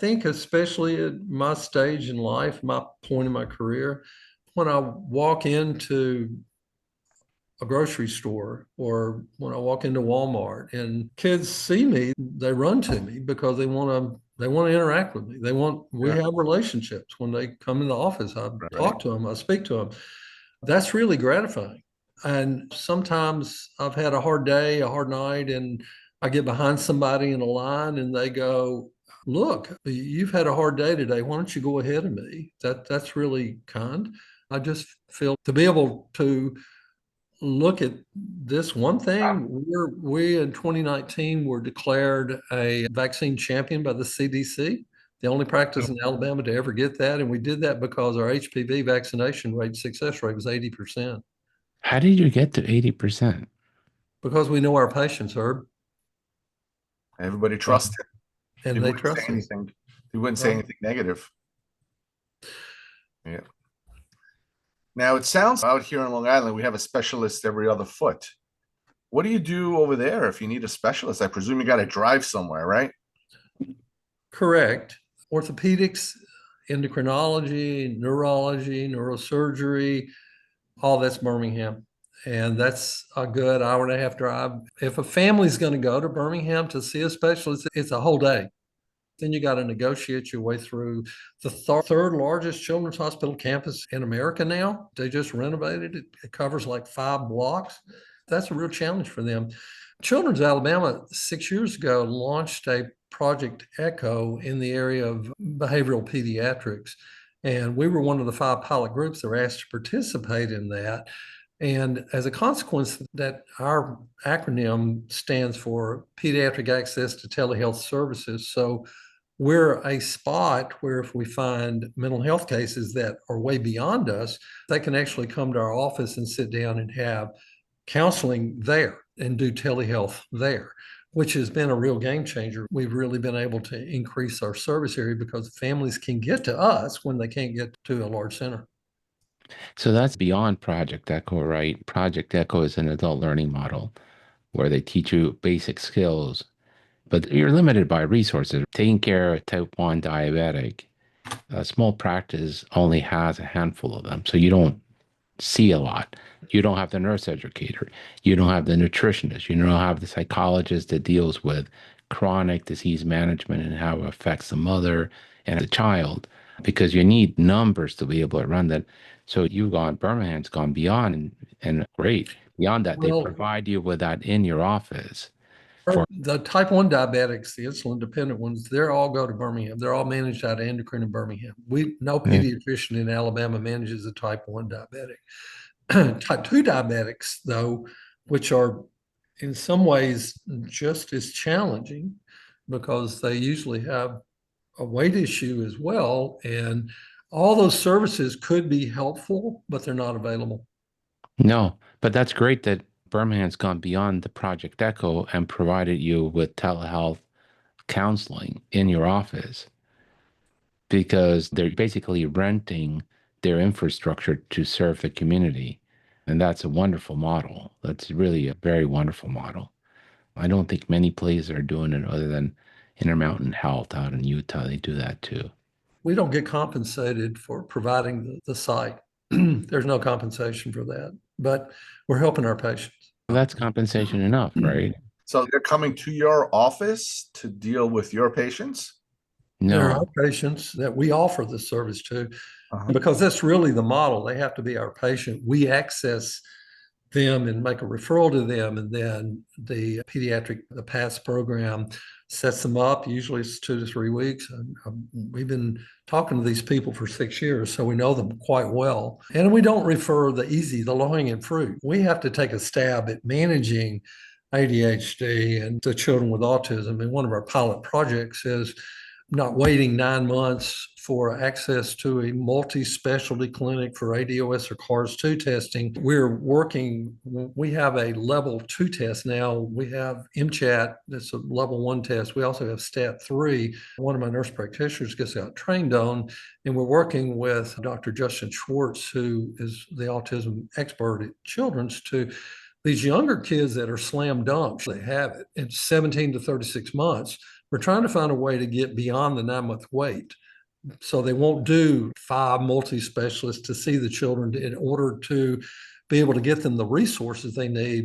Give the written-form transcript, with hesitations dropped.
think especially at my stage in life, my point in my career, when I walk into a grocery store or when I walk into Walmart and kids see me, they run to me because they want to interact with me. We Yeah, have relationships. When they come in the office, I right. talk to them, I speak to them. That's really gratifying. And sometimes I've had a hard day, a hard night, and I get behind somebody in a line and they go, "Look, you've had a hard day today. Why don't you go ahead of me?" That's really kind. I just feel to be able to look at this one thing. We in 2019 were declared a vaccine champion by the CDC, the only practice in Alabama to ever get that. And we did that because our HPV vaccination rate, success rate was 80%. How did you get to 80%? Because we know our patients, Herb, Everybody and, trusts him. He and they wouldn't say trust us. anything. He wouldn't say Right. anything negative. Yeah. Now it sounds out here in Long Island, we have a specialist every other foot. What do you do over there if you need a specialist? I presume you got to drive somewhere, right? Correct. Orthopedics, endocrinology, neurology, neurosurgery, all that's Birmingham. And that's a good hour and a half drive. If a family's going to go to Birmingham to see a specialist, it's a whole day. Then you got to negotiate your way through the third largest children's hospital campus in America now. They just renovated it. It covers like 5 blocks. That's a real challenge for them. Children's Alabama 6 years ago launched a Project Echo in the area of behavioral pediatrics. And we were one of the 5 pilot groups that were asked to participate in that. And as a consequence, that our acronym stands for Pediatric Access to Telehealth Services. So we're a spot where if we find mental health cases that are way beyond us, they can actually come to our office and sit down and have counseling there and do telehealth there, which has been a real game changer. We've really been able to increase our service area because families can get to us when they can't get to a large center. So that's beyond Project Echo, right? Project Echo is an adult learning model where they teach you basic skills, but you're limited by resources. Taking care of type 1 diabetic, a small practice only has a handful of them. So you don't see a lot. You don't have the nurse educator. You don't have the nutritionist. You don't have the psychologist that deals with chronic disease management and how it affects the mother and the child, because you need numbers to be able to run that. So Birmingham's gone beyond and great. Beyond that, they Well, provide you with that in your office for, the type 1 diabetics, the insulin dependent ones, they're all go to Birmingham. They're all managed out of endocrine in Birmingham. No yeah. pediatrician in Alabama manages a type 1 diabetic. Type 2 diabetics, though, which are in some ways just as challenging because they usually have a weight issue as well. And all those services could be helpful, but they're not available. No, but that's great that Birmingham's gone beyond the Project Echo and provided you with telehealth counseling in your office, because they're basically renting their infrastructure to serve the community. And that's a wonderful model. That's really a very wonderful model. I don't think many places are doing it other than Intermountain Health out in Utah. They do that too. We don't get compensated for providing the site. There's no compensation for that, but we're helping our patients. That's compensation enough, right? So they're coming to your office to deal with your patients? There are No. patients that we offer the service to Uh-huh. because that's really the model. They have to be our patient. We access them and make a referral to them. And then the PATS program sets them up. Usually it's 2 to 3 weeks. We've been talking to these people for 6 years, so we know them quite well. And we don't refer the low-hanging fruit. We have to take a stab at managing ADHD and the children with autism. And one of our pilot projects is not waiting 9 months for access to a multi-specialty clinic for ADOS or CARS-2 testing. We have a level 2 test now. We have MCHAT, that's a level 1 test. We also have STAT-3. One of my nurse practitioners gets out trained on, and we're working with Dr. Justin Schwartz, who is the autism expert at Children's, to these younger kids that are slam dunks. They have it in 17 to 36 months. we're trying to find a way to get beyond the 9-month wait. So they won't do 5 multi-specialists to see the children in order to be able to get them the resources they need